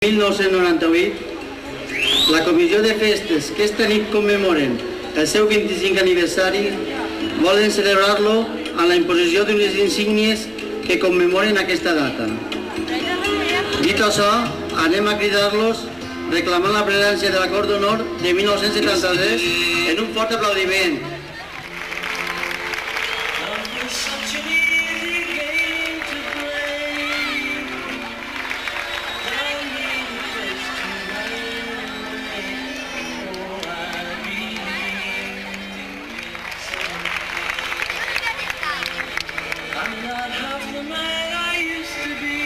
1998, la Comissió de Festes que esta nit commemoren el seu 25 aniversari volen celebrar-lo amb la imposició d'unes insígnies que commemoren aquesta data. Dit això, anem a cridar-los reclamant la presència de l'acord d'honor de 1973 en un fort aplaudiment. I'm not half the man I used to be.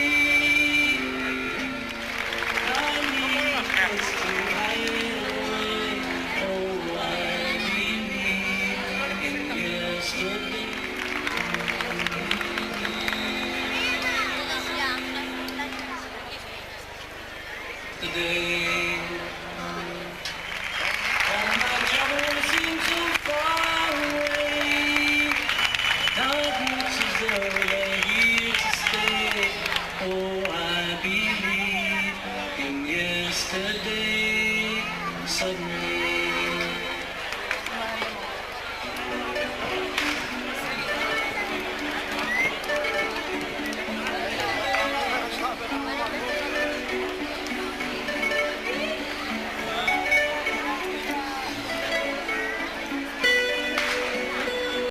I need a place to hide away. Oh, I believe in yesterday. Today, all my troubles seem so far away. Darkness is though they're here to stay. Oh, I believe in yesterday. Suddenly